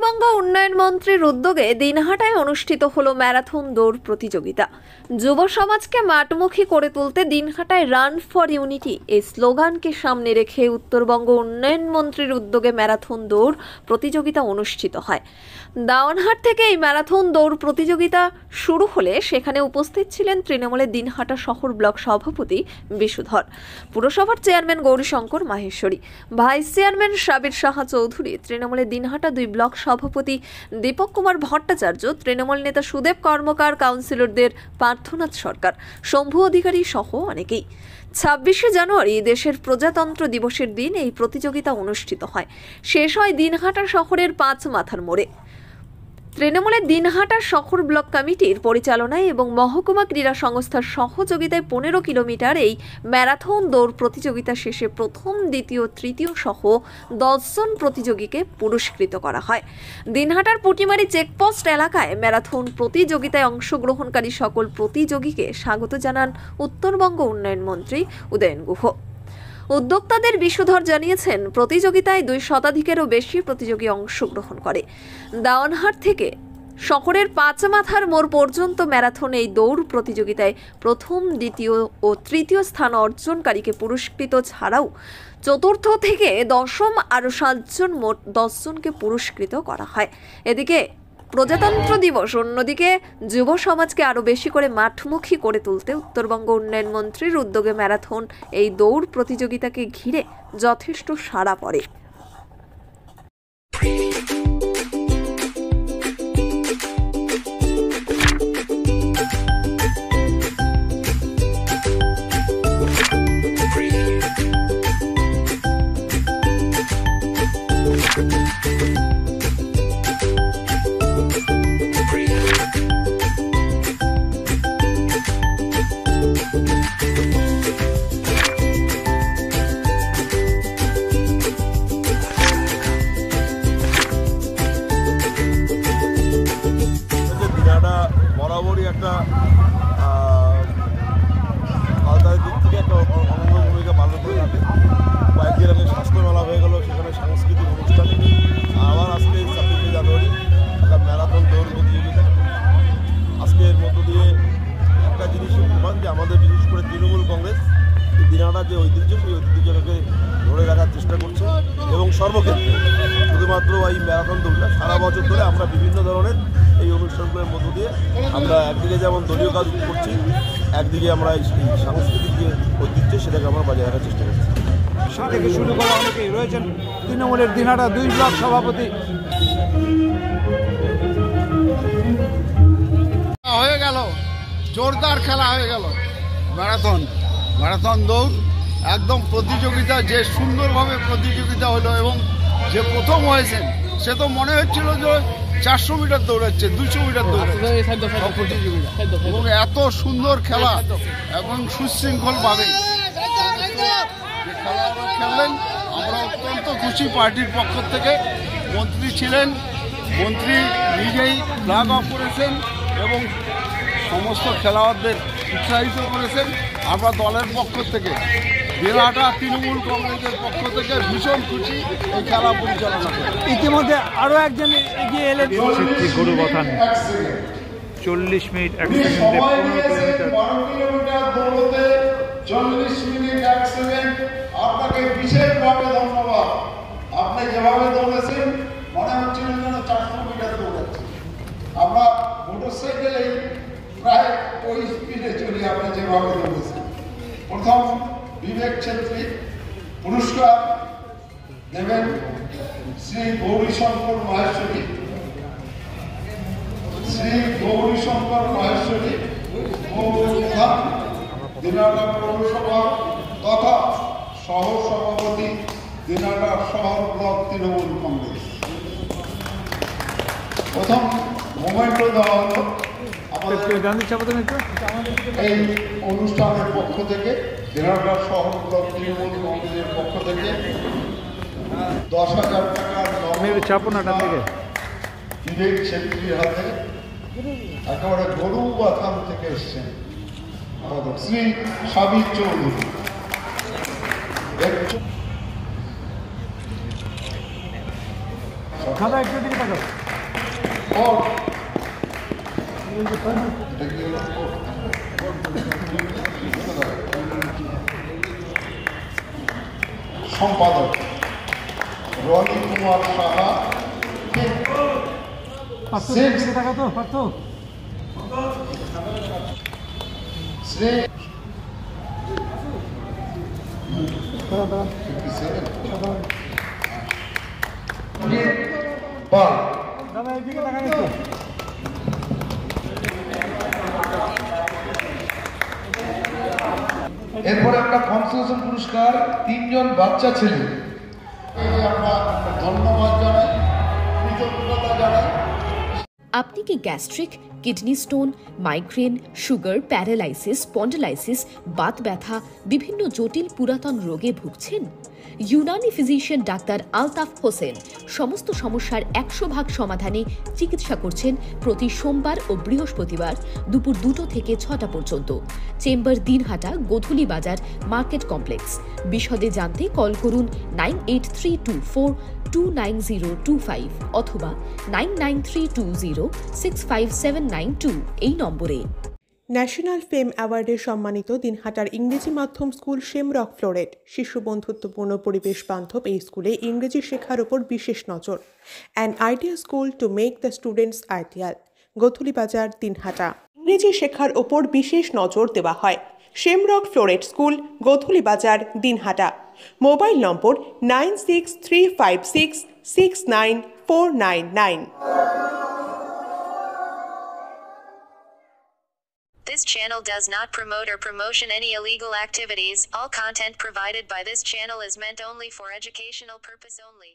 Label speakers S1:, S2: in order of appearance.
S1: উত্তরবঙ্গ উন্নয়ন মন্ত্রীর উদ্যোগে দিনহাটায় অনুষ্ঠিত হলো ম্যারাথন দৌড় প্রতিযোগিতা। যুব সমাজকে মাঠমুখী করে তুলতে দিনহাটায় রান ফর ইউনিটি এই স্লোগানকে সামনে রেখে উত্তরবঙ্গ উন্নয়ন মন্ত্রীর উদ্যোগে ম্যারাথন দৌড় প্রতিযোগিতা অনুষ্ঠিত হয়। দাওয়ানহাট থেকে এই ম্যারাথন দৌড় প্রতিযোগিতা শুরু হলে সেখানে উপস্থিত ছিলেন তৃণমূলের দিনহাটা শহর ব্লক সভাপতি বিশুধর, পুরসভার chairman Gourishankar Maheshwari, vice chairman Sabir Saha Chowdhury, তৃণমূলের দিনহাটা 2 ব্লক সভাপতি দীপক কুমার ভট্টাচার্য, তৃণমূল নেতা সুদেব কর্মকার, কাউন্সিলরদের পার্থনাথ সরকার, শম্ভু অধিকারী সহ অনেকেই। 26শে জানুয়ারি দেশের প্রজাতন্ত্র দিবসের দিন এই প্রতিযোগিতা অনুষ্ঠিত হয়। শেষ হয় দিনহাটা শহরের 5 মাথার মোড়ে। তৃণমূলের দিনহাটা শহর ব্লক কমিটির পরিচালনায় এবং মহকুমা ক্রীড়া সংস্থার সহযোগিতায় 15 কিলোমিটার এই ম্যারাথন দৌড় প্রতিযোগিতা শেষে প্রথম, দ্বিতীয়, তৃতীয় সহ 10 জন প্রতিযোগীকে পুরস্কৃত করা হয়। দিনহাটার পুটিমারি চেকপোস্ট এলাকায় ম্যারাথন প্রতিযোগিতায় অংশগ্রহণকারী সকল প্রতিযোগীকে স্বাগত জানান উত্তরবঙ্গ উন্নয়ন মন্ত্রী উদয়ন গুহ। উদ্যোক্তাদের বিশুধর জানিয়েছেন, প্রতিযোগিতায় 2 শতাধিকেরও বেশি প্রতিযোগী অংশগ্রহণ করে। দাওয়ানহাট থেকে শহরের 5 মাথার মোড় পর্যন্ত ম্যারাথন এই দৌড় প্রতিযোগিতায় প্রথম, দ্বিতীয় ও তৃতীয় স্থান অর্জনকারীকে পুরস্কৃত ছাড়াও চতুর্থ থেকে দশম আরও 7 জন, মোট 10 জনকে পুরস্কৃত করা হয়। এদিকে প্রজাতন্ত্র দিবস, অন্যদিকে যুব সমাজকে আরও বেশি করে মাঠমুখী করে তুলতে উত্তরবঙ্গ উন্নয়ন মন্ত্রীর উদ্যোগে ম্যারাথন এই দৌড় প্রতিযোগিতাকে ঘিরে যথেষ্ট সাড়া পড়ে।
S2: বরাবরই একটা আলাদার দিক থেকে একটা অনন্য ভূমিকা পালন করে থাকে। কয়েকদিন আগে স্বাস্থ্য মেলা হয়ে গেল, সেখানে সাংস্কৃতিক অনুষ্ঠান, আবার আজকে 26শে জানুয়ারি একটা ম্যারাথন দৌড় প্রতিযোগিতা। আজকে এর মধ্য দিয়ে একটা জিনিসের প্রমাণ যে আমাদের বিশেষ করে তৃণমূল কংগ্রেস দিনহাটার যে ঐতিহ্য, সেই ঐতিহ্যটাকে ধরে রাখার চেষ্টা করছে এবং সর্বক্ষেত্রে শুধুমাত্র এই ম্যারাথন দৌড়টা সারা বছর ধরে আমরা বিভিন্ন ধরনের এই অনুষ্ঠানগুলোর মধ্য দিয়ে আমরা একদিকে যেমন দলীয় কাজ করছি, একদিকে আমরা এই সাংস্কৃতিক যে ঐতিহ্য সেটাকে আমরা বজায় রাখার চেষ্টা করছি।
S3: থেকে শুরু করে অনেকেই রয়েছেন তৃণমূলের দিনহাটা 2 ব্লক সভাপতি।
S4: হয়ে গেল, জোরদার খেলা হয়ে গেল। ম্যারাথন দৌড় একদম প্রতিযোগিতা, যে সুন্দরভাবে প্রতিযোগিতা হলো এবং যে প্রথম হয়েছেন সে তো মনে হচ্ছিল যে 400 মিটার দৌড়াচ্ছে, 200 মিটার দৌড়াচ্ছে প্রতিযোগিতা, এবং এত সুন্দর খেলা এবং সুশৃঙ্খলভাবে যে খেলা খেললেন, আমরা অত্যন্ত খুশি। পার্টির পক্ষ থেকে মন্ত্রী ছিলেন, মন্ত্রী নিজেই ফ্ল্যাগ অফ করেছেন এবং সমস্ত খেলোয়াড়দের উৎসাহিত করেছেন। আমরা দলের পক্ষ থেকে, দিনহাটা তৃণমূল কংগ্রেসের পক্ষ থেকে ভীষণ খুশি এই খেলা পরিচালনা করে।
S3: ইতিমধ্যে আরও একজন এগিয়ে এলেন।
S5: গরু বথান 40 মিনিট 1 সেকেন্ডে 15
S6: কিলোমিটার দৌড়তে 40 মিনিট 1 সেকেন্ড। আপনাকে বিশেষভাবে ধন্যবাদ। আপনি যেভাবে দৌড়েছেন মনে হচ্ছিল যেন 400 মিটার দৌড়াচ্ছেন। আমরা মোটরসাইকেলেই প্রায় ওই স্পিডে চলি, আপনি যেভাবে দৌড়েছেন। প্রথম বিবেক ছেত্রী পুরস্কার দেবেন শ্রী গৌরীশঙ্কর মাহেশ্বরী। শ্রী গৌরীশঙ্কর মাহেশ্বরী প্রধান দিনহাটা পৌরসভা তথা সহ সভাপতি দিনহাটা শহর ব্লক তৃণমূল কংগ্রেস। প্রথম মোমেন্ট দেওয়া হলো এই অনুষ্ঠানের পক্ষ থেকে, দিনহাটা শহর ব্লক তৃণমূল কংগ্রেসের পক্ষ থেকে 10,000 টাকার বিবেক ছেত্রীর হাতে, একেবারে গরু বাথান থেকে এসছেন শ্রী সাবির চৌধুরী।
S3: দাদা একটু দিকে তাকাও।
S6: সম্পাদক রনি কুমার সাহা,
S3: পার্থ দিকে তাকাও তো, পার্থ।
S6: শ্রী পাল,
S3: দাদা একদিকে তাকাও একটু।
S6: এরপরে একটা কনসোলেশন পুরস্কার 3 জন বাচ্চা ছেলে। আমরা ধন্যবাদ জানাই, কৃতজ্ঞতা জানাই।
S7: আপনি কি gastric, kidney stone, migraine, sugar, paralysis, spondylosis, Baat ব্যথা, বিভিন্ন জটিল পুরাতন রোগে ভুগছেন? ইউনানি ফিজিশিয়ান ডাক্তার আলতাফ হোসেন সমস্ত সমস্যার 100% সমাধানে চিকিৎসা করছেন প্রতি সোমবার ও বৃহস্পতিবার দুপুর 2টো থেকে 6টা পর্যন্ত। চেম্বার দিনহাটা, গোধূলি বাজার, মার্কেট কমপ্লেক্স। বিশদে জানতে কল করুন 9832429025 অথবা 9932065792 এই নম্বরে।
S8: ন্যাশনাল ফেম অ্যাওয়ার্ডে সম্মানিত দিনহাটার ইংরেজি মাধ্যম স্কুল শেমরক ফ্লোরেট শিশু বন্ধুত্বপূর্ণ পরিবেশ বান্ধব এই স্কুলে ইংরেজি শেখার ওপর বিশেষ নজর। An ideal school to make the students ideal, Godhuli Bazar, Dinhata. ইংরেজি শেখার ওপর বিশেষ নজর দেওয়া হয়। Shamrock floret school, Godhuli Bazar, Dinhata. Mobile number 9635669499।
S9: This channel does not promote or promotion any illegal activities. All content provided by this channel is meant only for educational purpose only.